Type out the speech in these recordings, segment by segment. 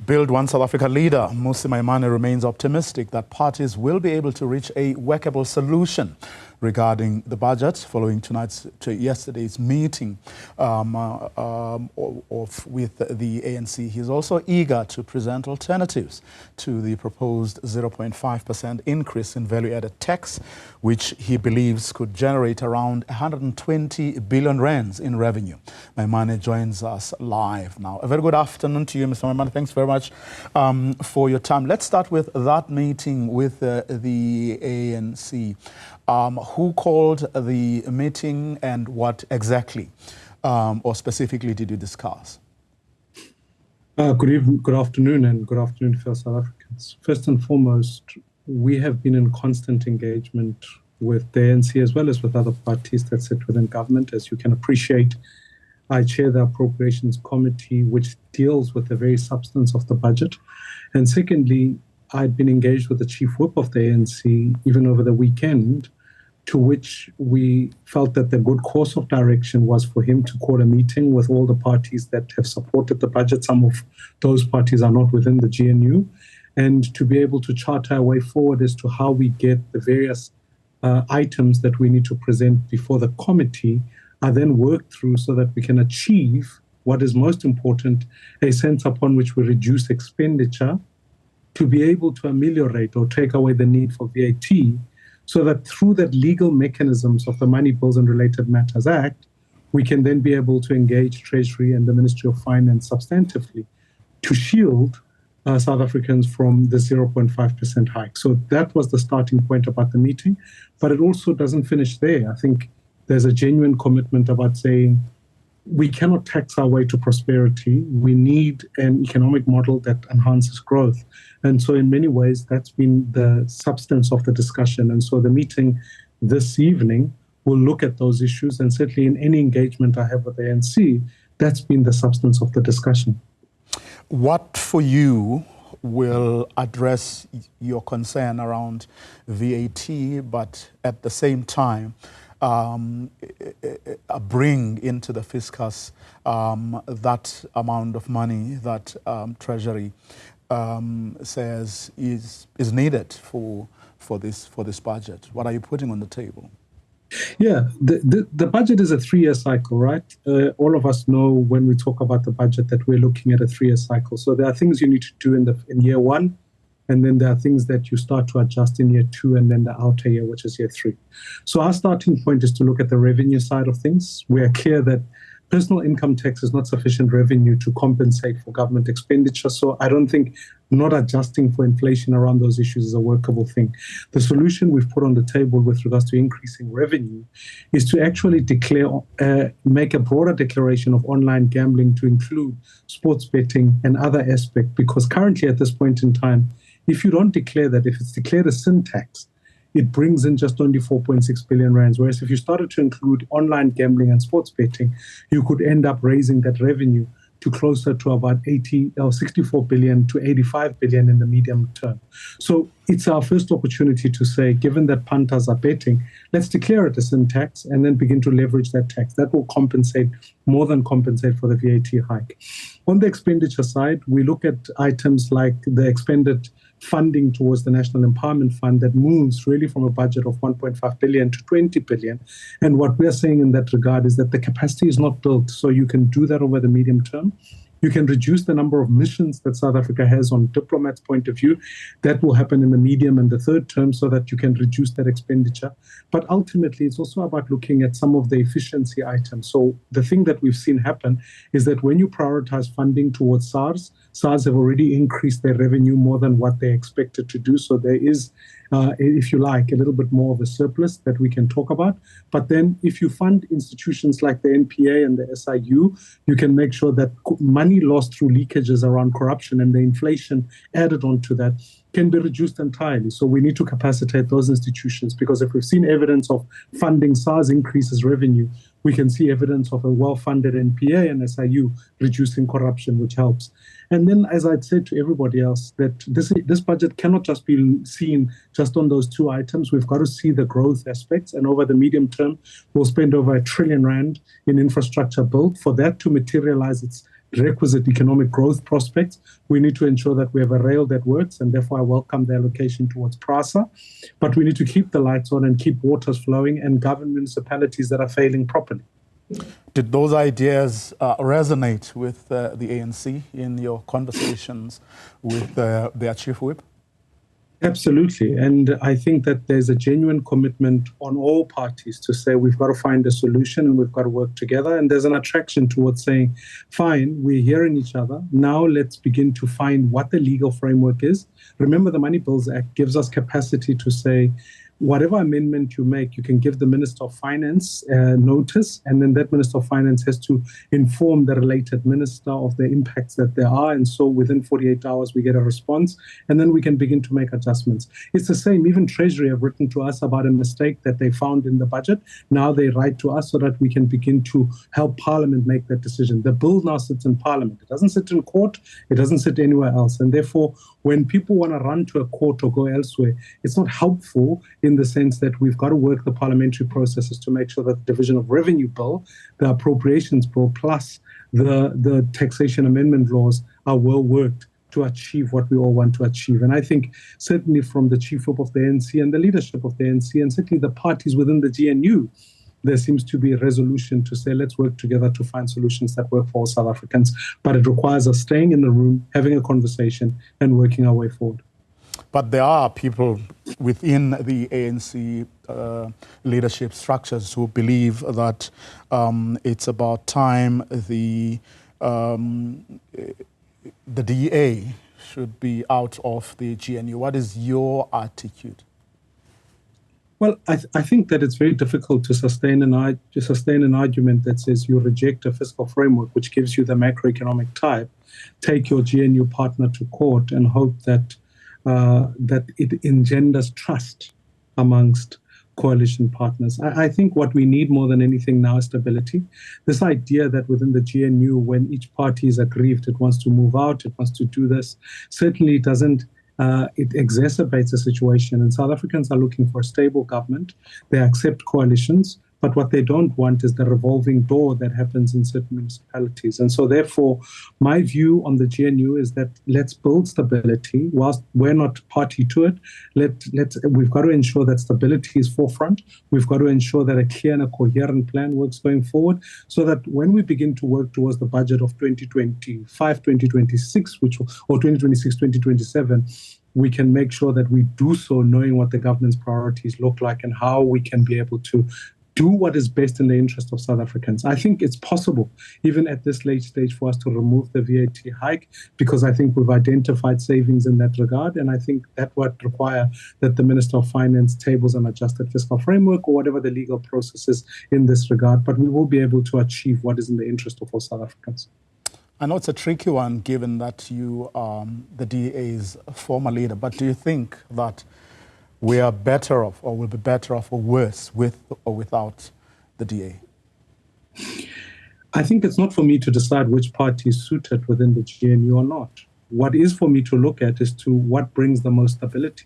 Build One South Africa leader Mmusi Maimane remains optimistic that parties will be able to reach a workable solution regarding the budget following yesterday's meeting with the ANC. He's also eager to present alternatives to the proposed 0.5% increase in value-added tax, which he believes could generate around 120 billion rands in revenue. Maimane joins us live now. A very good afternoon to you, Mr. Maimane. Thanks very much for your time. Let's start with that meeting with the ANC. Who called the meeting and what exactly or specifically did you discuss? Good afternoon, and good afternoon for South Africans. First and foremost, we have been in constant engagement with the ANC as well as with other parties that sit within government. As you can appreciate, I chair the Appropriations Committee, which deals with the very substance of the budget. And secondly, I'd been engaged with the Chief Whip of the ANC even over the weekend, to which we felt that the good course of direction was for him to call a meeting with all the parties that have supported the budget. Some of those parties are not within the GNU, and to be able to chart our way forward as to how we get the various items that we need to present before the committee are then worked through so that we can achieve what is most important, a sense upon which we reduce expenditure to be able to ameliorate or take away the need for VAT, so that through that legal mechanisms of the Money Bills and Related Matters Act, we can then be able to engage Treasury and the Ministry of Finance substantively to shield South Africans from the 0.5% hike. So that was the starting point about the meeting, but it also doesn't finish there. I think there's a genuine commitment about saying we cannot tax our way to prosperity. We need an economic model that enhances growth. And so in many ways, that's been the substance of the discussion. And so the meeting this evening will look at those issues, and certainly in any engagement I have with the ANC, that's been the substance of the discussion. What for you will address your concern around VAT, but at the same time, bring into the fiscus that amount of money that Treasury says is needed for this budget? What are you putting on the table? Yeah, the budget is a 3-year cycle, right? All of us know when we talk about the budget that we're looking at a 3-year cycle. So there are things you need to do in year one, and then there are things that you start to adjust in year 2, and then the outer year, which is year 3. So our starting point is to look at the revenue side of things. We are clear that personal income tax is not sufficient revenue to compensate for government expenditure. So I don't think not adjusting for inflation around those issues is a workable thing. The solution we've put on the table with regards to increasing revenue is to actually make a broader declaration of online gambling to include sports betting and other aspects, because currently at this point in time, if you don't declare that, if it's declared a sin tax, it brings in just only 4.6 billion rands. Whereas if you started to include online gambling and sports betting, you could end up raising that revenue to closer to about 64 billion to 85 billion in the medium term. So it's our first opportunity to say, given that punters are betting, let's declare it a sin tax and then begin to leverage that tax. That will compensate, more than compensate for the VAT hike. On the expenditure side, we look at items like the expended funding towards the National Empowerment Fund that moves really from a budget of 1.5 billion to 20 billion. And what we're saying in that regard is that the capacity is not built, so you can do that over the medium term. You can reduce the number of missions that South Africa has on diplomats' point of view. That will happen in the medium and the third term so that you can reduce that expenditure. But ultimately, it's also about looking at some of the efficiency items. So the thing that we've seen happen is that when you prioritize funding towards SARS have already increased their revenue more than what they expected to do. So there is, if you like, a little bit more of a surplus that we can talk about. But then if you fund institutions like the NPA and the SIU, you can make sure that money lost through leakages around corruption and the inflation added onto that can be reduced entirely. So we need to capacitate those institutions, because if we've seen evidence of funding SARS increases revenue, we can see evidence of a well-funded NPA and SIU reducing corruption, which helps. And then, as I'd said to everybody else, that this budget cannot just be seen just on those two items. We've got to see the growth aspects. And over the medium term, we'll spend over R1 trillion in infrastructure built. For that to materialize, it's requisite economic growth prospects, we need to ensure that we have a rail that works, and therefore I welcome the allocation towards PRASA. But we need to keep the lights on and keep waters flowing and govern municipalities that are failing properly. Did those ideas resonate with the ANC in your conversations with their chief whip? Absolutely. And I think that there's a genuine commitment on all parties to say we've got to find a solution and we've got to work together. And there's an attraction towards saying, fine, we're hearing each other. Now let's begin to find what the legal framework is. Remember, the Money Bills Act gives us capacity to say, whatever amendment you make, you can give the Minister of Finance notice, and then that Minister of Finance has to inform the related minister of the impacts that there are. And so within 48 hours, we get a response, and then we can begin to make adjustments. It's the same. Even Treasury have written to us about a mistake that they found in the budget. Now they write to us so that we can begin to help Parliament make that decision. The bill now sits in Parliament. It doesn't sit in court. It doesn't sit anywhere else. And therefore, when people want to run to a court or go elsewhere, it's not helpful in the sense that we've got to work the parliamentary processes to make sure that the Division of Revenue Bill, the Appropriations Bill, plus the taxation amendment laws are well worked to achieve what we all want to achieve. And I think certainly from the chief whip of the ANC and the leadership of the ANC, and certainly the parties within the GNU, there seems to be a resolution to say, let's work together to find solutions that work for all South Africans. But it requires us staying in the room, having a conversation, and working our way forward. But there are people within the ANC leadership structures who believe that it's about time the DA should be out of the GNU. What is your attitude? Well, I think that it's very difficult to sustain an argument that says you reject a fiscal framework which gives you the macroeconomic type, take your GNU partner to court and hope that it engenders trust amongst coalition partners. I think what we need more than anything now is stability. This idea that within the GNU, when each party is aggrieved, it wants to move out, it wants to do this, certainly doesn't. It exacerbates the situation. And South Africans are looking for a stable government. They accept coalitions, but what they don't want is the revolving door that happens in certain municipalities. And so therefore, my view on the GNU is that let's build stability. Whilst we're not party to it, we've got to ensure that stability is forefront. We've got to ensure that a clear and a coherent plan works going forward, so that when we begin to work towards the budget of 2025, 2026, or 2026, 2027, we can make sure that we do so knowing what the government's priorities look like and how we can be able to do what is best in the interest of South Africans. I think it's possible, even at this late stage, for us to remove the VAT hike, because I think we've identified savings in that regard. And I think that would require that the Minister of Finance tables an adjusted fiscal framework or whatever the legal process is in this regard. But we will be able to achieve what is in the interest of all South Africans. I know it's a tricky one, given that you are the DA's former leader, but do you think that we are better off, or will be better off, or worse with or without the DA? I think it's not for me to decide which party is suited within the GNU or not. What is for me to look at is to what brings the most stability.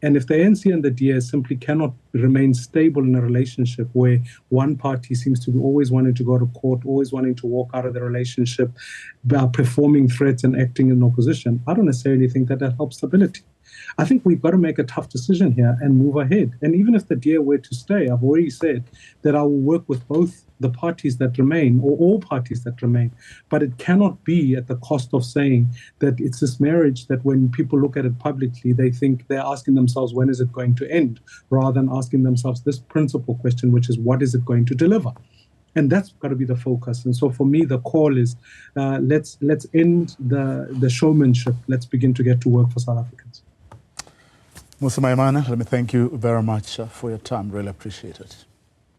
And if the ANC and the DA simply cannot remain stable in a relationship where one party seems to be always wanting to go to court, always wanting to walk out of the relationship, performing threats and acting in opposition, I don't necessarily think that helps stability. I think we've got to make a tough decision here and move ahead. And even if the DA were to stay, I've already said that I will work with both the parties that remain, or all parties that remain. But it cannot be at the cost of saying that it's this marriage that when people look at it publicly, they think they're asking themselves, when is it going to end? Rather than asking themselves this principal question, which is, what is it going to deliver? And that's got to be the focus. And so for me, the call is, let's end the showmanship. Let's begin to get to work for South Africans. Mmusi Maimane, let me thank you very much for your time. Really appreciate it.